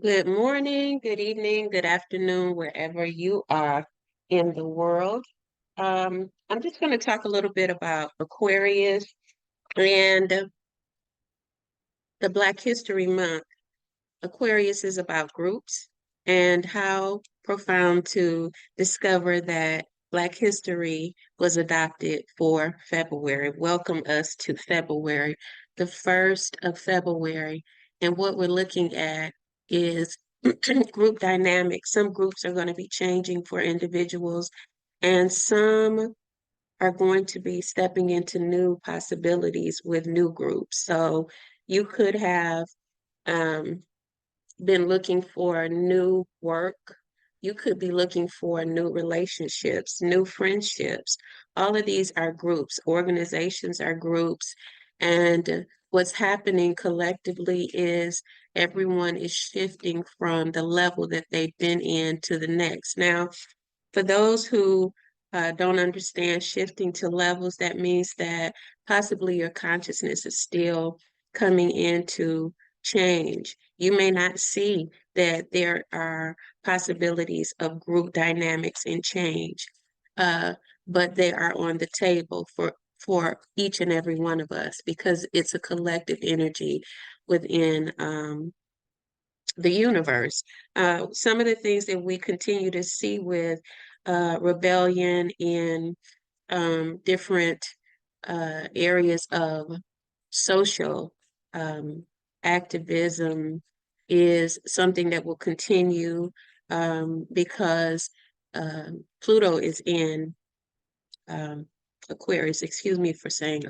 Good morning, good evening, good afternoon, wherever you are in the world. I'm just going to talk a little bit about Aquarius and the Black History Month. Aquarius is about groups and how profound to discover that Black history was adopted for February. Welcome us to February, the 1st of February. And what we're looking at is group dynamics. Some groups are going to be changing for individuals, and some are going to be stepping into new possibilities with new groups. So you could have um, been looking for new work. You could be looking for new relationships, new friendships. All of these are groups, organizations are groups. And what's happening collectively is everyone is shifting from the level that they've been in to the next. Now, for those who don't understand shifting to levels, that means that possibly your consciousness is still coming into change. You may not see that there are possibilities of group dynamics and change, uh, but they are on the table for each and every one of us because it's a collective energy within the universe. Some of the things that we continue to see with rebellion in different areas of social um, activism is something that will continue because Pluto is in um, Aquarius. Excuse me for saying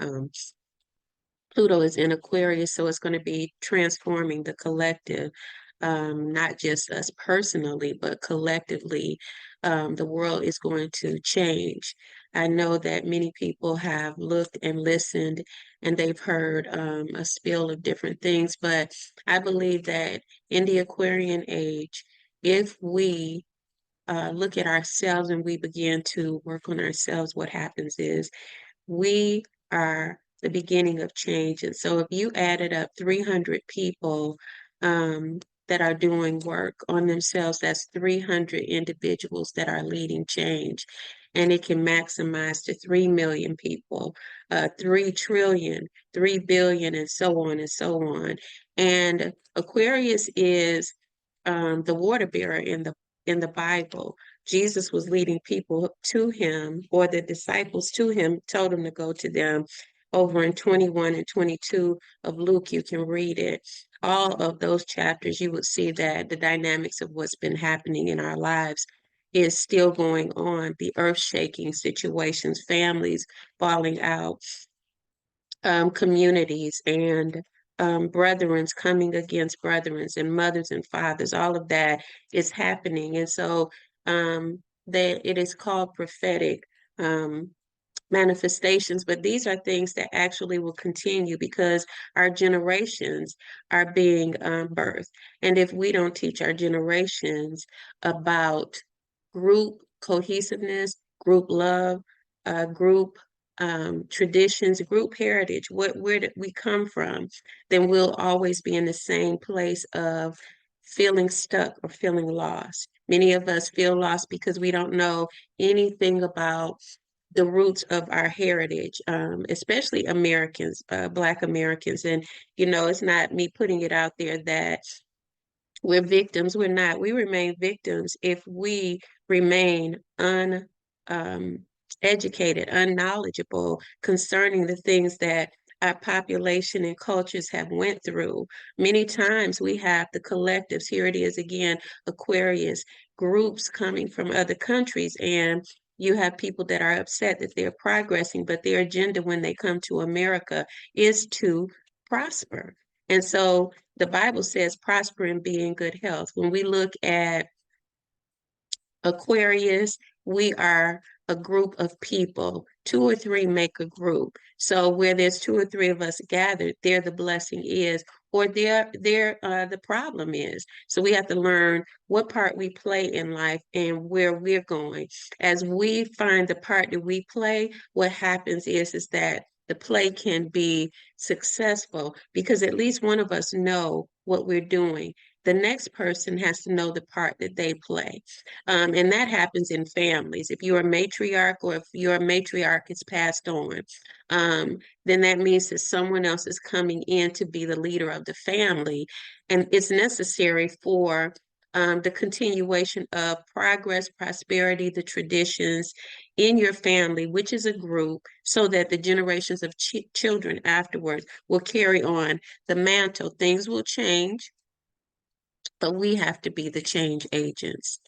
Pluto is in Aquarius, so it's going to be transforming the collective, not just us personally, but collectively. The world is going to change. I know that many people have looked and listened and they've heard a spill of different things, but I believe that in the Aquarian age, if we look at ourselves and we begin to work on ourselves, what happens is we are the beginning of change. And so if you added up 300 people that are doing work on themselves, that's 300 individuals that are leading change. And it can maximize to 3 million people, 3 trillion, 3 billion, and so on and so on. And Aquarius is the water bearer in the Bible. Jesus was leading people to him, or the disciples to him, told him to go to them. Over in 21 and 22 of Luke, you can read it. All of those chapters, you would see that the dynamics of what's been happening in our lives is still going on. The earth shaking situations, families falling out, communities and brethrens coming against brethrens and mothers and fathers, all of that is happening. And so that it is called prophetic um, manifestations, but these are things that actually will continue because our generations are being birthed. And if we don't teach our generations about group cohesiveness, group love, group traditions, group heritage, where did we come from, then we'll always be in the same place of feeling stuck or feeling lost. Many of us feel lost because we don't know anything about the roots of our heritage, especially Americans, Black Americans. And, it's not me putting it out there that we're victims. We're not. We remain victims if we remain educated, unknowledgeable concerning the things that our population and cultures have went through. Many times we have the collectives. Here it is again, Aquarius, groups coming from other countries, and you have people that are upset that they're progressing, but their agenda when they come to America is to prosper. And so the Bible says prosper and be in good health. When we look at Aquarius, we are a group of people. Two or three make a group. So where there's two or three of us gathered, there the blessing is, or there the problem is. So we have to learn what part we play in life and where we're going. As we find the part that we play, what happens is that the play can be successful because at least one of us know what we're doing. the next person has to know the part that they play. And that happens in families. If you're a matriarch or if your matriarch is passed on, then that means that someone else is coming in to be the leader of the family. And it's necessary for the continuation of progress, prosperity, the traditions in your family, which is a group, so that the generations of children afterwards will carry on the mantle. Things will change, but we have to be the change agents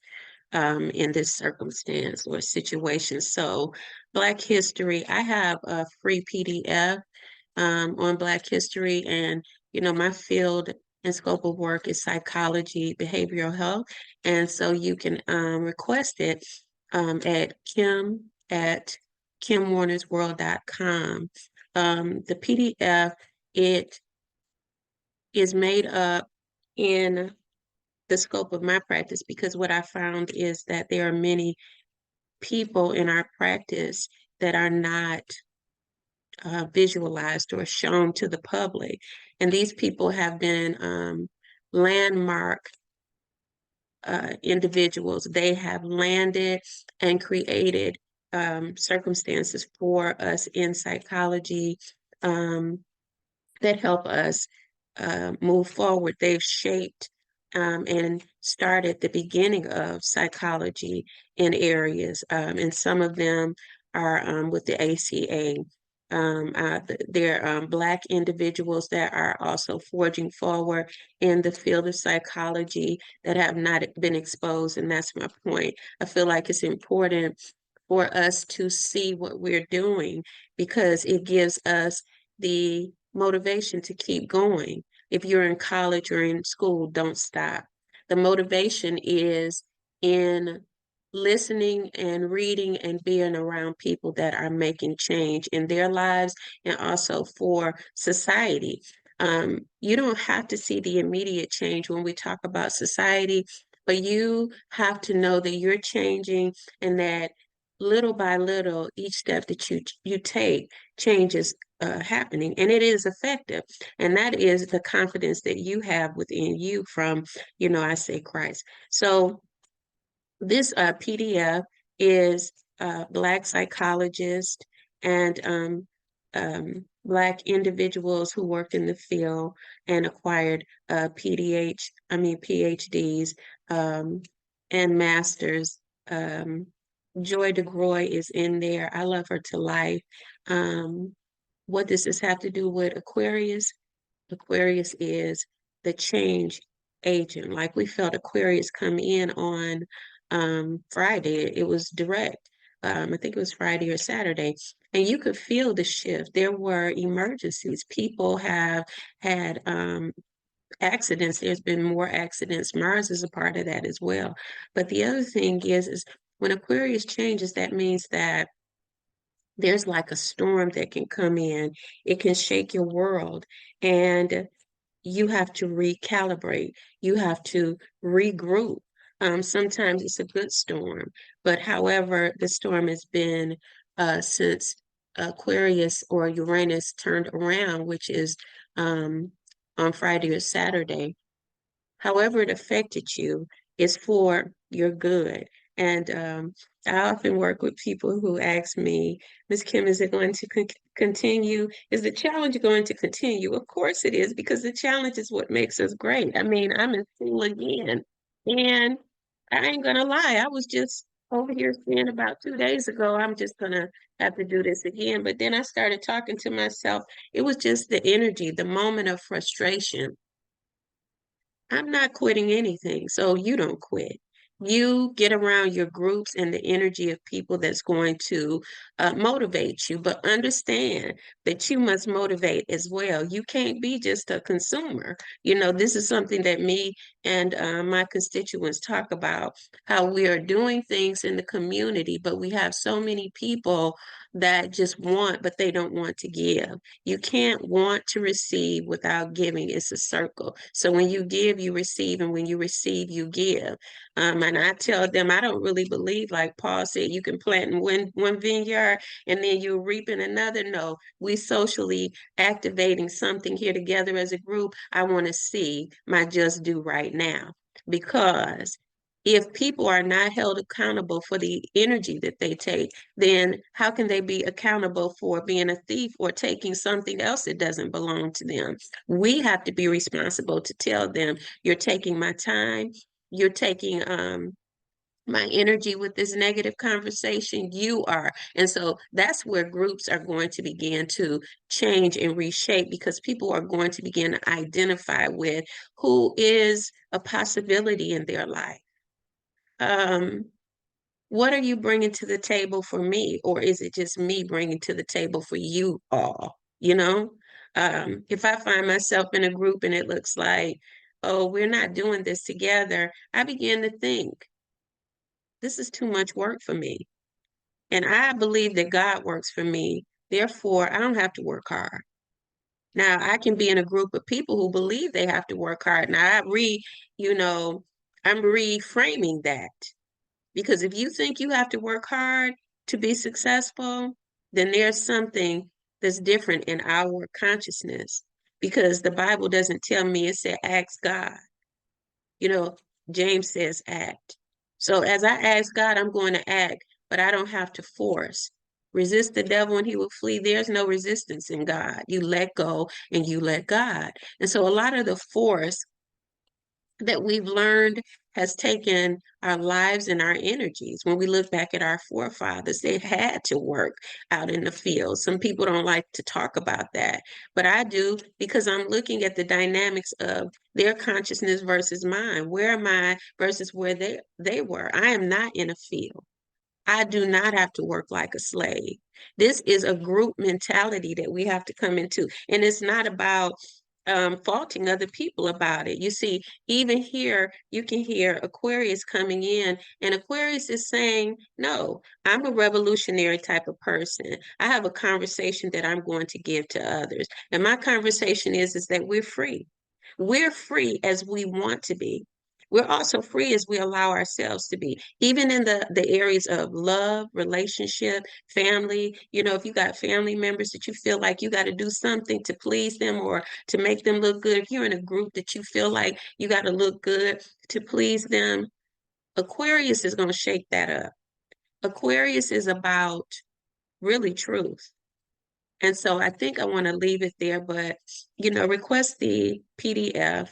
in this circumstance or situation. So, Black history, I have a free PDF on Black history, and my field and scope of work is psychology, behavioral health, and so you can request it at kimwarnersworld.com. The PDF, it is made up in the scope of my practice, because what I found is that there are many people in our practice that are not visualized or shown to the public. And these people have been landmark individuals. They have landed and created circumstances for us in psychology that help us move forward. They've shaped and started the beginning of psychology in areas, and some of them are with the ACA. They're Black individuals that are also forging forward in the field of psychology that have not been exposed, and that's my point. I feel like it's important for us to see what we're doing, because it gives us the motivation to keep going. If you're in college or in school, don't stop. The motivation is in listening and reading and being around people that are making change in their lives and also for society. You don't have to see the immediate change when we talk about society, but you have to know that you're changing, and that little by little, each step that you take, change is happening, and it is effective. And that is the confidence that you have within you from, I say Christ. So this PDF is Black psychologists and Black individuals who worked in the field and acquired PhDs and masters. Joy DeGroy is in there. I love her to life. What does this have to do with Aquarius? Aquarius is the change agent. Like we felt Aquarius come in on Friday. It was direct. I think it was Friday or Saturday. And you could feel the shift. There were emergencies. People have had accidents. There's been more accidents. Mars is a part of that as well. But the other thing is when Aquarius changes, that means that there's like a storm that can come in. It can shake your world, and you have to recalibrate. You have to regroup. Sometimes it's a good storm, but however, the storm has been since Aquarius or Uranus turned around, which is on Friday or Saturday. However it affected you is for your good. And I often work with people who ask me, Ms. Kim, is it going to continue? Is the challenge going to continue? Of course it is, because the challenge is what makes us great. I mean, I'm in school again, and I ain't gonna lie, I was just over here saying about 2 days ago, I'm just gonna have to do this again. But then I started talking to myself. It was just the energy, the moment of frustration. I'm not quitting anything, so you don't quit. You get around your groups and the energy of people that's going to motivate you, but understand that you must motivate as well. You can't be just a consumer. This is something that me and my constituents talk about, how we are doing things in the community, but we have so many people that just want, but they don't want to give. You can't want to receive without giving. It's a circle. So when you give, you receive, and when you receive, you give. I And I tell them I don't really believe, like Paul said, you can plant in one vineyard and then you're reaping another. No, we socially activating something here together as a group. I want to see my just due right now, because if people are not held accountable for the energy that they take, then how can they be accountable for being a thief or taking something else that doesn't belong to them? We have to be responsible to tell them, you're taking my time, you're taking my energy with this negative conversation, you are. And so that's where groups are going to begin to change and reshape, because people are going to begin to identify with who is a possibility in their life. Um, what are you bringing to the table for me? Or is it just me bringing to the table for you all? You know, if I find myself in a group and it looks like, oh, we're not doing this together, I begin to think, this is too much work for me. And I believe that God works for me. Therefore, I don't have to work hard. Now, I can be in a group of people who believe they have to work hard. Now, you know, I'm reframing that. Because if you think you have to work hard to be successful, then there's something that's different in our consciousness. Because the Bible doesn't tell me, it said, ask God. You know, James says act. So as I ask God, I'm going to act, but I don't have to force. Resist the devil and he will flee. There's no resistance in God. You let go and you let God. And so a lot of the force that we've learned has taken our lives and our energies. When we look back at our forefathers, they had to work out in the field. Some people don't like to talk about that, but I do, because I'm looking at the dynamics of their consciousness versus mine. Where am I versus where they were? I am not in a field. I do not have to work like a slave. This is a group mentality that we have to come into. And it's not about faulting other people about it. You see, even here, you can hear Aquarius coming in, and Aquarius is saying, no, I'm a revolutionary type of person. I have a conversation that I'm going to give to others. And my conversation is that we're free. We're free as we want to be. We're also free as we allow ourselves to be, even in the areas of love, relationship, family. You know, if you got family members that you feel like you got to do something to please them or to make them look good, if you're in a group that you feel like you got to look good to please them, Aquarius is going to shake that up. Aquarius is about really truth. And so I think I want to leave it there, but, you know, request the PDF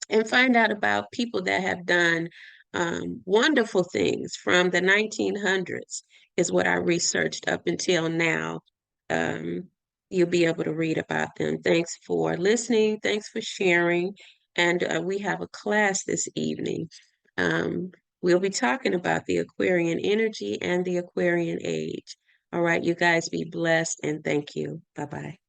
and find out about people that have done wonderful things from the 1900s is what I researched up until now. You'll be able to read about them. Thanks for listening. Thanks for sharing. And we have a class this evening. We'll be talking about the Aquarian energy and the Aquarian age. All right, you guys be blessed and thank you. Bye-bye.